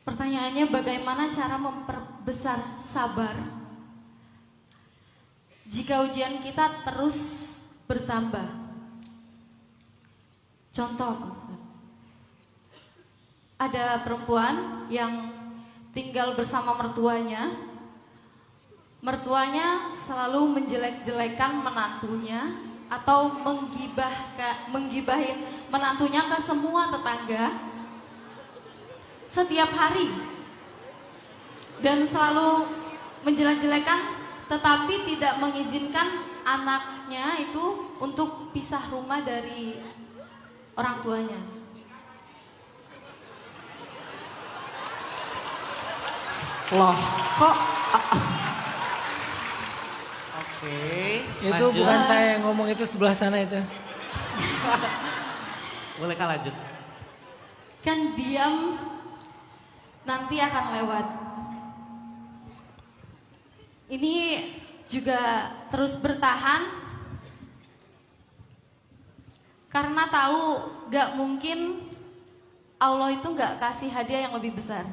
Pertanyaannya bagaimana cara memperbesar sabar jika ujian kita terus bertambah? Contoh, Pak Ustaz. Ada perempuan yang tinggal bersama mertuanya. Mertuanya selalu menjelek-jelekan menantunya atau menggibahin menantunya ke semua tetangga setiap hari, dan selalu menjelek-jelekan, tetapi tidak mengizinkan anaknya itu untuk pisah rumah dari orang tuanya. Loh, kok? Oke. Itu lanjut. bukan saya yang ngomong, itu sebelah sana itu. Boleh Kak lanjut. Kan diam nanti akan lewat. Ini juga terus bertahan karena tahu gak mungkin Allah itu gak kasih hadiah yang lebih besar.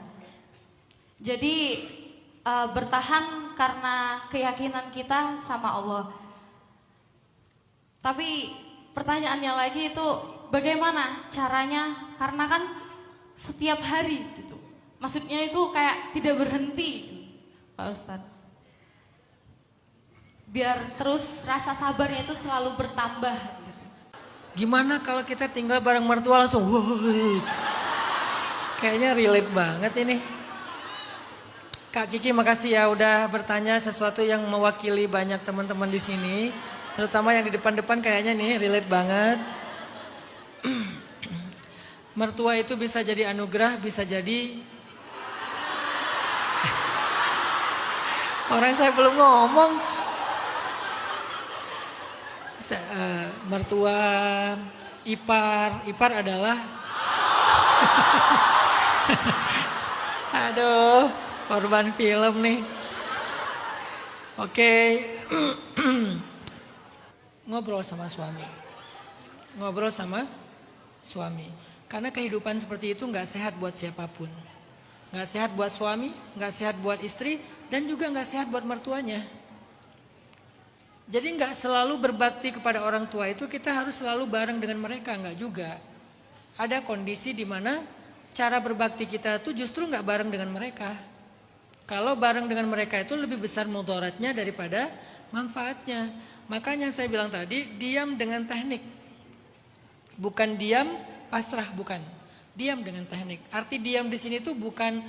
Jadi bertahan karena keyakinan kita sama Allah. Tapi pertanyaannya lagi itu bagaimana caranya? Karena kan setiap hari gitu. Maksudnya itu kayak tidak berhenti, Pak Ustadz. Biar terus rasa sabarnya itu selalu bertambah. Gimana kalau kita tinggal bareng mertua langsung, wuh, kayaknya relate banget ini. Kak Kiki makasih ya udah bertanya sesuatu yang mewakili banyak teman-teman di sini. Terutama yang di depan-depan kayaknya nih relate banget. Mertua itu bisa jadi anugerah, bisa jadi... Orang saya belum ngomong. Mertua, ipar adalah... Aduh, korban film nih. Oke. Ngobrol sama suami. Ngobrol sama suami. Karena kehidupan seperti itu gak sehat buat siapapun. Gak sehat buat suami, gak sehat buat istri, dan juga gak sehat buat mertuanya. Jadi gak selalu berbakti kepada orang tua itu kita harus selalu bareng dengan mereka, gak juga. Ada kondisi di mana cara berbakti kita itu justru gak bareng dengan mereka. Kalau bareng dengan mereka itu lebih besar mudaratnya daripada manfaatnya. Makanya saya bilang tadi, diam dengan teknik. Bukan diam pasrah, bukan. Diam dengan teknik. Arti diam di sini tuh bukan,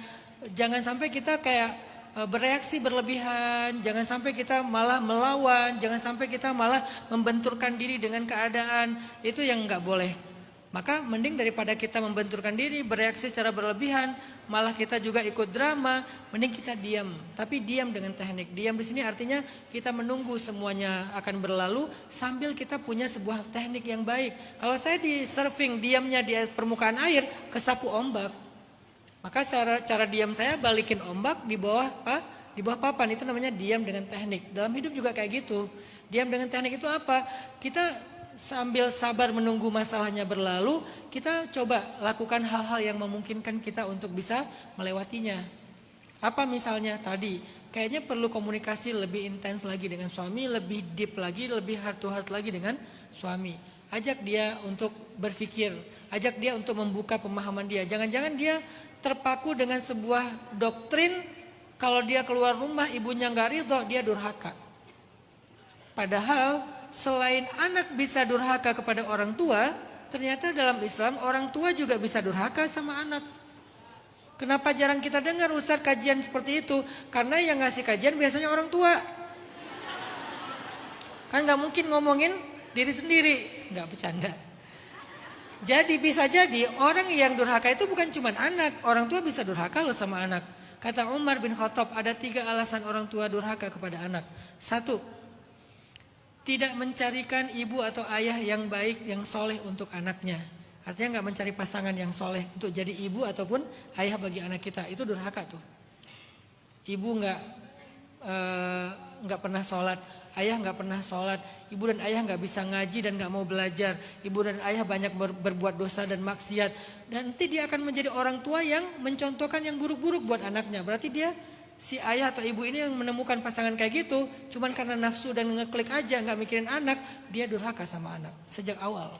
jangan sampai kita kayak bereaksi berlebihan, jangan sampai kita malah melawan, jangan sampai kita malah membenturkan diri dengan keadaan. Itu yang nggak boleh. Maka mending daripada kita membenturkan diri, bereaksi secara berlebihan, malah kita juga ikut drama, mending kita diam. Tapi diam dengan teknik. Diam di sini artinya kita menunggu semuanya akan berlalu sambil kita punya sebuah teknik yang baik. Kalau saya di surfing, diamnya di permukaan air, kesapu ombak. Maka cara diam saya balikin ombak di bawah di bawah papan, itu namanya diam dengan teknik. Dalam hidup juga kayak gitu. Diam dengan teknik itu apa? Kita sambil sabar menunggu masalahnya berlalu, kita coba lakukan hal-hal yang memungkinkan kita untuk bisa melewatinya. Apa misalnya tadi, kayaknya perlu komunikasi lebih intens lagi dengan suami, lebih deep lagi, lebih heart to heart lagi dengan suami. Ajak dia untuk berpikir, ajak dia untuk membuka pemahaman dia. Jangan-jangan dia terpaku dengan sebuah doktrin, kalau dia keluar rumah ibunya nggak ridho, dia durhaka. Padahal selain anak bisa durhaka kepada orang tua, ternyata dalam Islam orang tua juga bisa durhaka sama anak. Kenapa jarang kita dengar Ustaz kajian seperti itu? Karena yang ngasih kajian biasanya orang tua. Kan gak mungkin ngomongin diri sendiri, gak bercanda. Jadi bisa jadi orang yang durhaka itu bukan cuma anak, orang tua bisa durhaka loh sama anak. Kata Umar bin Khattab, ada 3 alasan orang tua durhaka kepada anak. 1, tidak mencarikan ibu atau ayah yang baik, yang soleh untuk anaknya. Artinya gak mencari pasangan yang soleh untuk jadi ibu ataupun ayah bagi anak kita. Itu durhaka tuh. Ibu gak pernah sholat, ayah nggak pernah sholat, ibu dan ayah nggak bisa ngaji dan nggak mau belajar, ibu dan ayah banyak berbuat dosa dan maksiat, dan nanti dia akan menjadi orang tua yang mencontohkan yang buruk-buruk buat anaknya. Berarti dia, si ayah atau ibu ini yang menemukan pasangan kayak gitu, cuman karena nafsu dan ngeklik aja, nggak mikirin anak, dia durhaka sama anak sejak awal.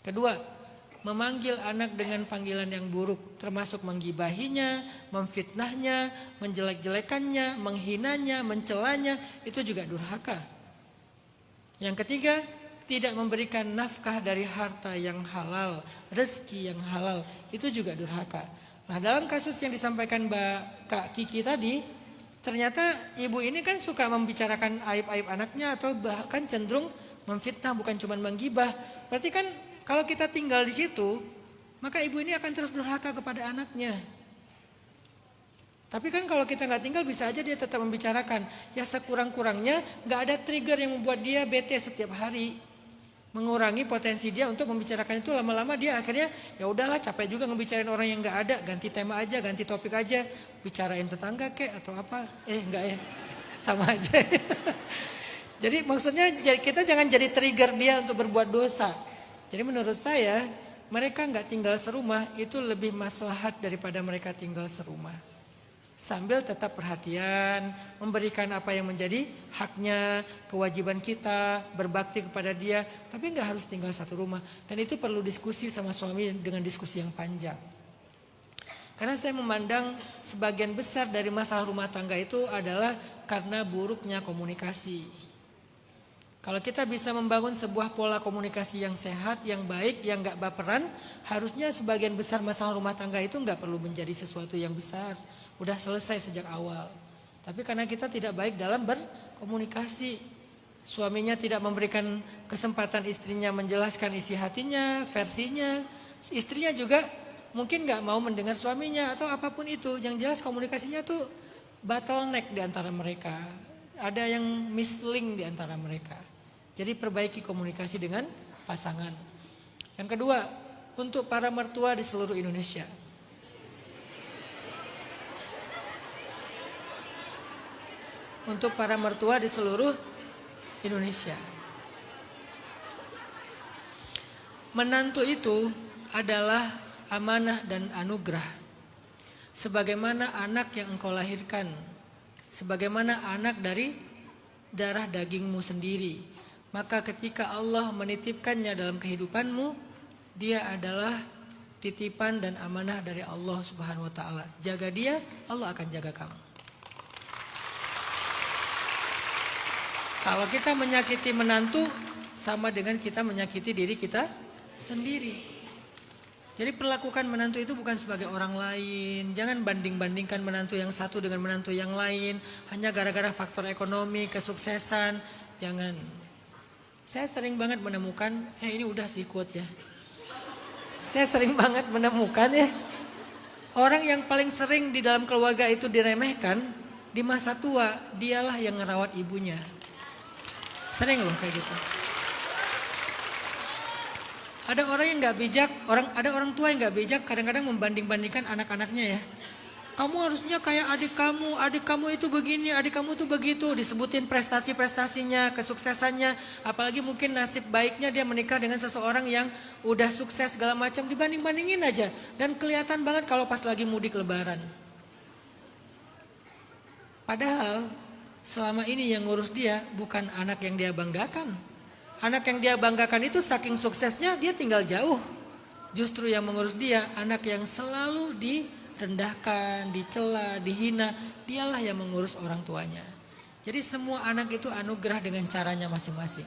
Kedua, memanggil anak dengan panggilan yang buruk, termasuk menggibahinya, memfitnahnya, menjelek-jelekannya, menghinanya, mencelanya, itu juga durhaka. Yang ketiga, tidak memberikan nafkah dari harta yang halal, rezeki yang halal, itu juga durhaka. Nah, dalam kasus yang disampaikan Kak Kiki tadi, ternyata ibu ini kan suka membicarakan aib-aib anaknya atau bahkan cenderung memfitnah, bukan cuma menggibah. Berarti kan kalau kita tinggal di situ, maka ibu ini akan terus durhaka kepada anaknya. Tapi kan kalau kita nggak tinggal, bisa aja dia tetap membicarakan. Ya sekurang-kurangnya nggak ada trigger yang membuat dia bete setiap hari. Mengurangi potensi dia untuk membicarakan itu. Lama-lama dia akhirnya ya udahlah, capek juga ngebicarain orang yang nggak ada. Ganti tema aja, ganti topik aja. Bicarain tetangga kek atau apa. Enggak ya, sama aja. Jadi maksudnya kita jangan jadi trigger dia untuk berbuat dosa. Jadi menurut saya, mereka nggak tinggal serumah itu lebih maslahat daripada mereka tinggal serumah. Sambil tetap perhatian, memberikan apa yang menjadi haknya, kewajiban kita, berbakti kepada dia. Tapi nggak harus tinggal satu rumah. Dan itu perlu diskusi sama suami dengan diskusi yang panjang. Karena saya memandang sebagian besar dari masalah rumah tangga itu adalah karena buruknya komunikasi. Kalau kita bisa membangun sebuah pola komunikasi yang sehat, yang baik, yang gak baperan, harusnya sebagian besar masalah rumah tangga itu gak perlu menjadi sesuatu yang besar. Udah selesai sejak awal. Tapi karena kita tidak baik dalam berkomunikasi, suaminya tidak memberikan kesempatan istrinya menjelaskan isi hatinya, versinya. Istrinya juga mungkin gak mau mendengar suaminya atau apapun itu. Yang jelas komunikasinya tuh bottleneck di antara mereka. Ada yang mislink di antara mereka. Jadi perbaiki komunikasi dengan pasangan. Yang kedua, untuk para mertua di seluruh Indonesia. Untuk para mertua di seluruh Indonesia. Menantu itu adalah amanah dan anugerah. Sebagaimana anak yang engkau lahirkan. Sebagaimana anak dari darah dagingmu sendiri. Maka ketika Allah menitipkannya dalam kehidupanmu, dia adalah titipan dan amanah dari Allah Subhanahu wa taala. Jaga dia, Allah akan jaga kamu. Kalau kita menyakiti menantu, sama dengan kita menyakiti diri kita sendiri. Jadi perlakukan menantu itu bukan sebagai orang lain. Jangan banding-bandingkan menantu yang satu dengan menantu yang lain. Hanya gara-gara faktor ekonomi, kesuksesan. Jangan. Saya sering banget menemukan, ini udah sih quote ya. Saya sering banget menemukan ya. Orang yang paling sering di dalam keluarga itu diremehkan, di masa tua dialah yang ngerawat ibunya. Sering loh kayak gitu. Ada orang yang nggak bijak, ada orang tua yang nggak bijak, kadang-kadang membanding-bandingkan anak-anaknya ya. Kamu harusnya kayak adik kamu itu begini, adik kamu itu begitu, disebutin prestasi-prestasinya, kesuksesannya, apalagi mungkin nasib baiknya dia menikah dengan seseorang yang udah sukses segala macam, dibanding-bandingin aja, dan kelihatan banget kalau pas lagi mudik lebaran. Padahal selama ini yang ngurus dia bukan anak yang dia banggakan. Anak yang dia banggakan itu saking suksesnya dia tinggal jauh. Justru yang mengurus dia anak yang selalu direndahkan, dicela, dihina, dialah yang mengurus orang tuanya. Jadi semua anak itu anugerah dengan caranya masing-masing.